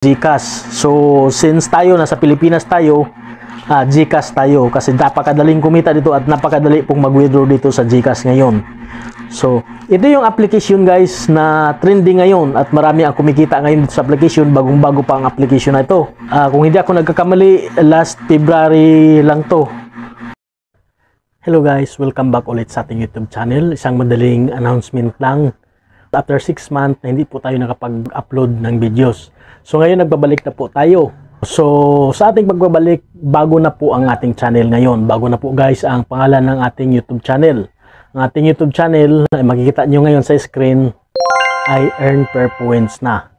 GCash. So since tayo nasa Pilipinas tayo, GCash tayo kasi napakadaling kumita dito at napakadali pong mag-withdraw dito sa GCash ngayon. So ito yung application guys na trending ngayon at marami ang kumikita ngayon dito sa application. Bagong-bago pa ang application na ito. Kung hindi ako nagkakamali, last February lang to. Hello guys, welcome back ulit sa ating YouTube channel. Isang madaling announcement lang. After 6 months na hindi po tayo nakapag-upload ng videos. So ngayon nagbabalik na po tayo. So sa ating pagbabalik, bago na po ang ating channel ngayon. Bago na po guys ang pangalan ng ating YouTube channel. Ang ating YouTube channel, ay makikita nyo ngayon sa screen, ay Earn Per Points na.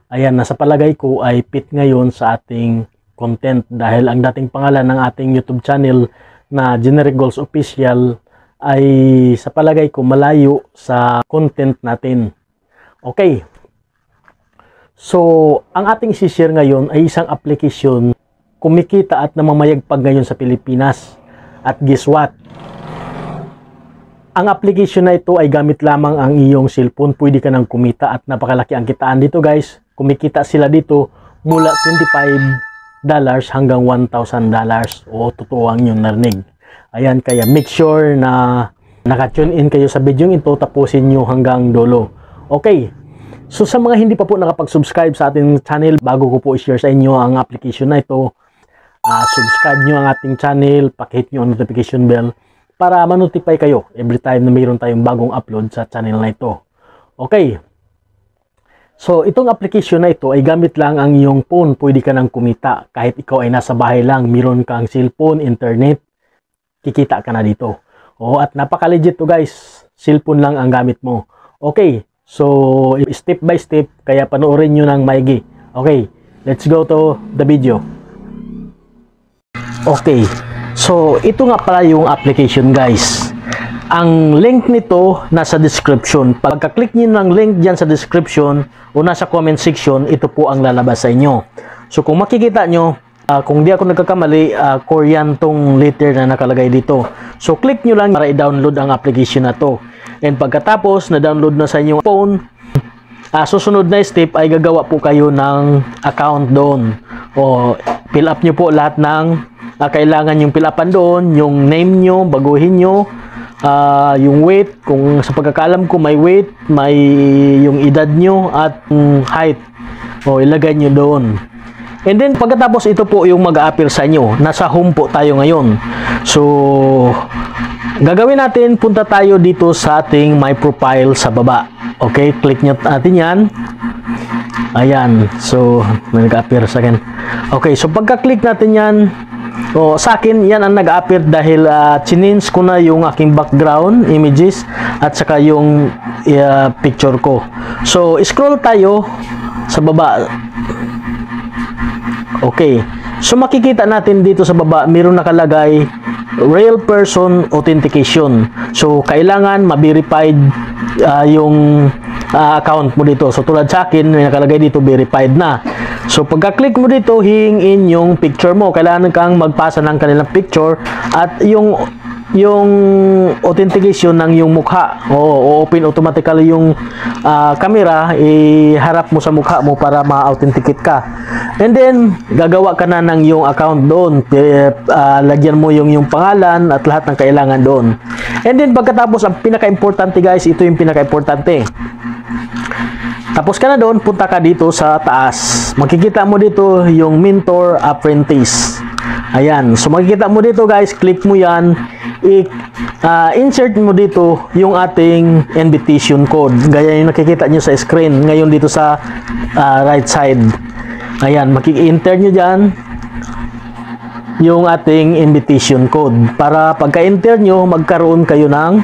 Ayan, nasa palagay ko ay fit ngayon sa ating content. Dahil ang dating pangalan ng ating YouTube channel na Generic Goals Official ay sa palagay ko malayo sa content natin. Okay. So, ang ating isi-share ngayon ay isang application kumikita at namamayagpag ngayon sa Pilipinas. At guess what? Ang application na ito ay gamit lamang ang iyong cellphone. Pwede ka nang kumita at napakalaki ang kitaan dito guys. Kumikita sila dito mula $25 hanggang $1,000. O, totoo ang inyong narinig. Ayan, kaya make sure na naka-tune in kayo sa video ito, tapusin nyo hanggang dulo. Okay. So sa mga hindi pa po nakapag-subscribe sa ating channel, bago ko po i-share sa inyo ang application na ito, subscribe nyo ang ating channel, pakihit nyo ang notification bell para ma-notify kayo every time na mayroon tayong bagong upload sa channel na ito. Okay. So itong application na ito ay gamit lang ang iyong phone, pwede ka nang kumita. Kahit ikaw ay nasa bahay lang, mayroon kang cellphone, internet, kikita ka na dito. At napaka-legit to guys, cellphone lang ang gamit mo. Okay. So, step by step, kaya panoorin nyo ng maigi. Okay, let's go to the video. Okay, so ito nga pala yung application guys. Ang link nito nasa description. Pagka-click nyo ng link dyan sa description o nasa comment section, ito po ang lalabas sa inyo. So, kung makikita nyo, kung di ako nagkakamali, Korean tong letter na nakalagay dito. So, click nyo lang para i-download ang application na to. And pagkatapos na-download na sa inyong phone, susunod na step ay gagawa po kayo ng account doon. O fill up nyo po lahat ng kailangan yung fill upan doon, yung name nyo, baguhin nyo, yung weight, kung sa pagkakalam ko may weight, may yung edad nyo at height. O ilagay nyo doon. And then pagkatapos ito po yung mag-a-appear sa inyo. Nasa home po tayo ngayon. So gagawin natin, punta tayo dito sa ating My Profile sa baba. Okay, click nyo natin yan. Ayan, so may nag-appear sa akin. Okay, so pagka-click natin yan, sa akin yan ang nag-appear dahil chinins ko na yung aking background images at saka yung picture ko. So scroll tayo sa baba. Okay, so makikita natin dito sa baba, mayroon nakalagay real person authentication. So kailangan ma-verified yung account mo dito. So tulad sa akin, may nakalagay dito verified na. So pagka-click mo dito, hihingin yung picture mo. Kailangan kang magpasa ng kanilang picture at yung authentication ng yung mukha. O-open automatically yung camera, iharap mo sa mukha mo para ma-authenticate ka. And then, gagawa ka na ng yung account doon. Lagyan mo yung pangalan at lahat ng kailangan doon. And then, pagkatapos, ang pinaka-importante guys, ito yung pinaka-importante. Tapos ka na doon, punta ka dito sa taas. Makikita mo dito yung mentor apprentice. Ayan. So, makikita mo dito guys, click mo yan. Insert mo dito yung ating invitation code. Gaya yung nakikita nyo sa screen. Ngayon dito sa right side. Ayan, maki-enter nyo dyan yung ating invitation code. Para pagka-enter nyo, magkaroon kayo ng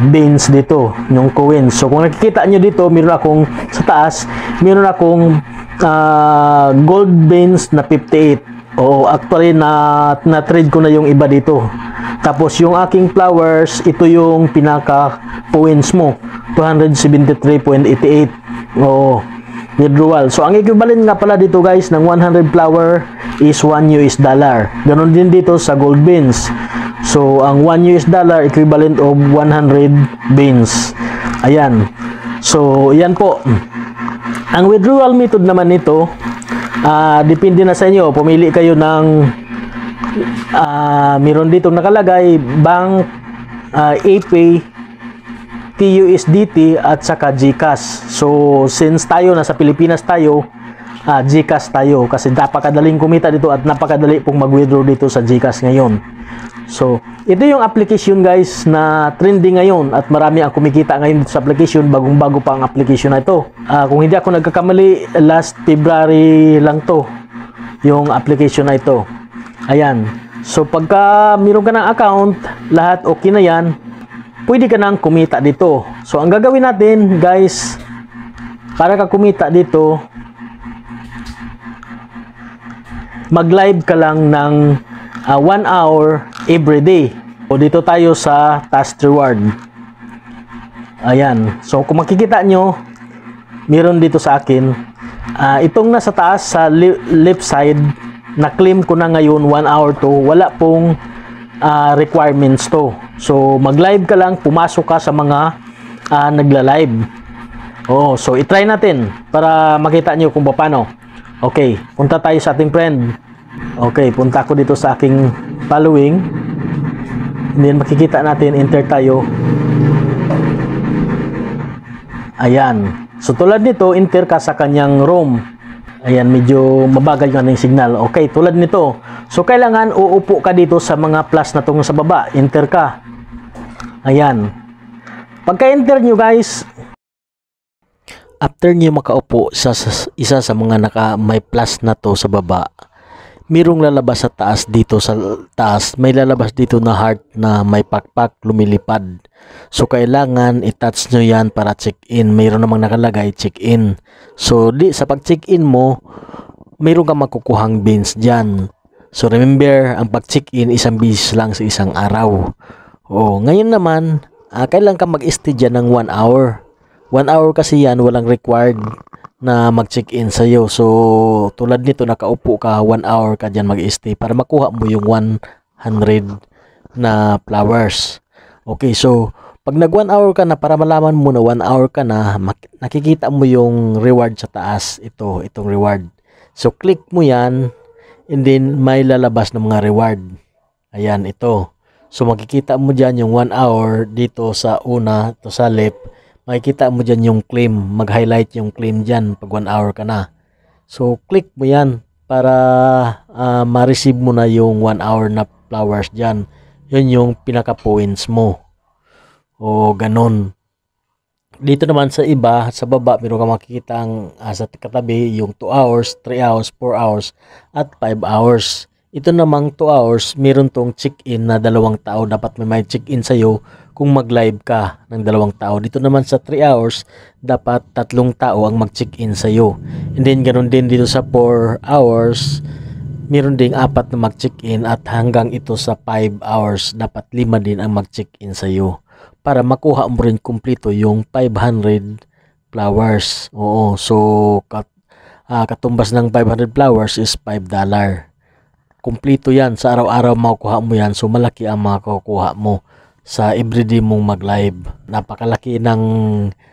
beans dito, yung coins. So, kung nakikita nyo dito, meron akong sa taas, meron akong gold beans na 58. Actually, na-trade ko na yung iba dito. Tapos, yung aking flowers, ito yung pinaka-points mo. 273.88. Withdrawal. So, ang equivalent nga pala dito guys, ng 100 flower is $1. Ganon din dito sa gold beans. So, ang $1 equivalent of 100 beans. Ayan. So, yan po. Ang withdrawal method naman nito, depende na sa inyo. Pumili kayo ng meron dito nakalagay bank, APay, TUSDT at saka GCash. So since tayo nasa Pilipinas tayo, GCash tayo kasi napakadaling kumita dito at napakadali pong mag-withdraw dito sa GCash ngayon. So ito yung application guys na trending ngayon at marami ang kumikita ngayon dito sa application. Bagong-bago pa ang application na ito. Kung hindi ako nagkakamali, last February lang to yung application na ito. Ayan. So pagka meron ka ng account, lahat okay na yan, pwede ka nang kumita dito. So ang gagawin natin guys, para ka kumita dito, mag-live ka lang ng 1 hour every day. O dito tayo sa task reward. Ayan. So kung makikita nyo, meron dito sa akin, itong nasa taas sa left side, na-claim ko na ngayon 1 hour to, wala pong requirements to. So mag-live ka lang, pumasok ka sa mga nagla-live. So i-try natin para makita nyo kung paano. Okay, punta tayo sa ating friend. Okay, punta ako dito sa aking following. And then makikita natin, enter tayo. Ayan. So tulad nito, enter ka sa kanyang room. Ayan, medyo mabagal yung ating signal. Okay, tulad nito. So kailangan uupo ka dito sa mga plus na itong sa baba. Enter ka. Ayan. Pagka-enter nyo guys, after nyo makaupo sa isa sa mga may plus na to sa baba, mirong lalabas sa taas. Dito sa taas may lalabas dito na heart na may pakpak lumilipad. So kailangan i-touch nyo yan para check-in. Mayroon namang nakalagay check-in. So sa pag-check-in mo, mayroon kang makukuhang beans dyan. So remember, ang pag-check-in isang beses lang sa isang araw. Ngayon naman, kailangan ka mag-stay dyan ng 1 hour. 1 hour kasi yan, walang required na mag-check-in sa'yo. So tulad nito, nakaupo ka 1 hour ka dyan mag-stay para makuha mo yung 100 na flowers. Okay, so pag nag 1 hour ka na, para malaman mo na 1 hour ka na, nakikita mo yung reward sa taas. Itong reward. So click mo yan, and then may lalabas ng mga reward. Ayan, ito. So makikita mo dyan yung 1 hour dito sa una, ito sa left. Makikita mo dyan yung claim. Mag-highlight yung claim dyan pag 1 hour ka na. So click mo yan para ma-receive mo na yung 1 hour na flowers dyan. Yun yung pinaka-points mo. Ganon. Dito naman sa iba, sa baba, meron ka makikita sa katabi yung 2 hours, 3 hours, 4 hours, at 5 hours. Ito namang 2 hours, meron tong check-in na 2 tao. Dapat may check-in sa'yo kung mag-live ka ng 2 tao. Dito naman sa 3 hours, dapat 3 tao ang mag-check-in sa'yo. And then, ganon din dito sa 4 hours, meron ding 4 na mag-check-in, at hanggang ito sa 5 hours, dapat 5 din ang mag-check-in sa'yo para makuha mo rin kumpleto yung 500 flowers. So katumbas ng 500 flowers is $5. Kumpleto yan. Sa araw-araw makukuha mo yan. So malaki ang makukuha mo sa everyday mong mag-live. Napakalaki ng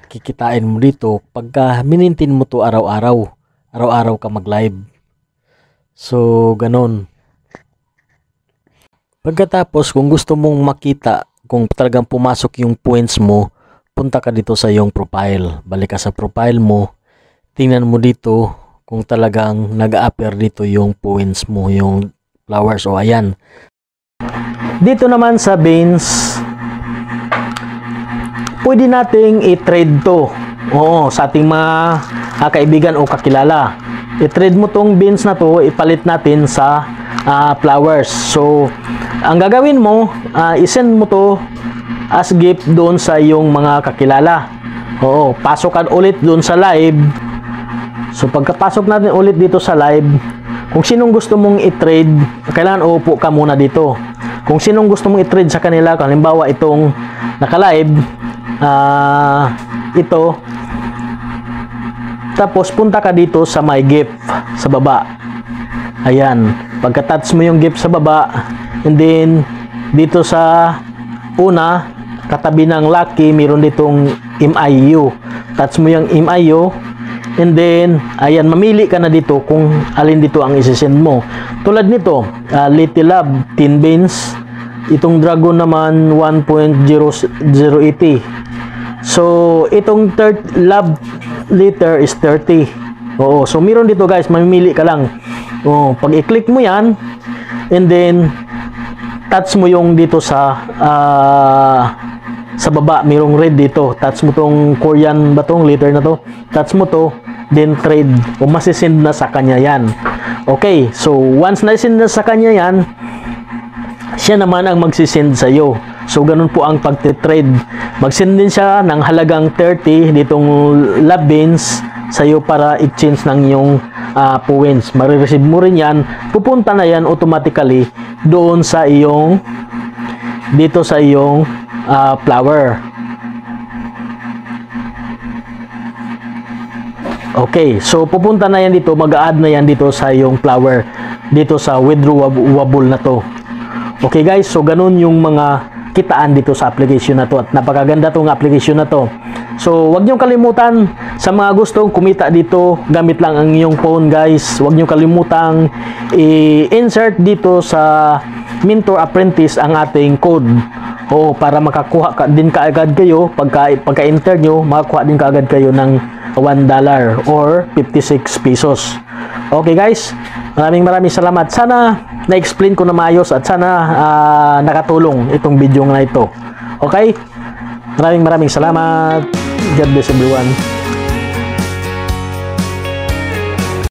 kikitain mo dito pagka minintin mo to araw-araw. Araw-araw ka mag-live. So ganon. Pagkatapos, kung gusto mong makita kung talagang pumasok yung points mo, punta ka dito sa iyong profile. Balik ka sa profile mo. Tingnan mo dito kung talagang nag-a-appear dito yung points mo, yung flowers. Ayan. Dito naman sa beans, pwede nating i-trade to. Sa ating mga kaibigan o kakilala. I-trade mo tong beans na to, ipalit natin sa flowers. So ang gagawin mo, isend mo to as gift doon sa iyong mga kakilala. Pasok ka ulit doon sa live. So pagkapasok natin ulit dito sa live, kung sinong gusto mong i-trade, kailangan uupo ka muna dito. Kung sinong gusto mong i-trade sa kanila, halimbawa itong naka-live, ito, tapos punta ka dito sa my gift sa baba. Ayan, pagka-touch mo yung gift sa baba, and then dito sa una, katabi ng lucky, meron ditong MIU. Touch mo yung MIU, And then, ayan, mamili ka na dito kung alin dito ang isisend mo. Tulad nito, Little Lab, 10 beans. Itong Dragon naman, 1.0080. So, itong third lab liter is 30. Oo, so meron dito guys, mamimili ka lang. Oo, pag i-click mo yan, and then, touch mo yung dito sa baba, mayroong red dito. Touch mo tong Korean ba tong liter na to. Touch mo to, then trade. O masisend na sa kanya yan. Okay, so once na-send na sa kanya yan, siya naman ang magsisend sa iyo. So ganun po ang pagtitrade. Magsend din siya ng halagang 30 ditong lab beans sa iyo para exchange ng iyong points. Marireceive mo rin yan. Pupunta na yan automatically doon sa iyong dito sa iyong flower. Okay, so pupunta na yan dito, mag-add na yan dito sa iyong flower, dito sa withdrawable na to. Okay guys, so ganun yung mga kitaan dito sa application na to, at napakaganda tong application na to. So wag niyo kalimutan, sa mga gustong kumita dito, gamit lang ang iyong phone guys. Wag niyo kalimutang i-insert dito sa Mentor Apprentice ang ating code. O para makakuha din kaagad kayo, pagka-enter nyo, makakuha din kaagad kayo ng $1 or 56 pesos. Okay guys, maraming salamat. Sana na-explain ko na maayos at sana nakatulong itong video na ito. Okay? Maraming salamat. God bless everyone.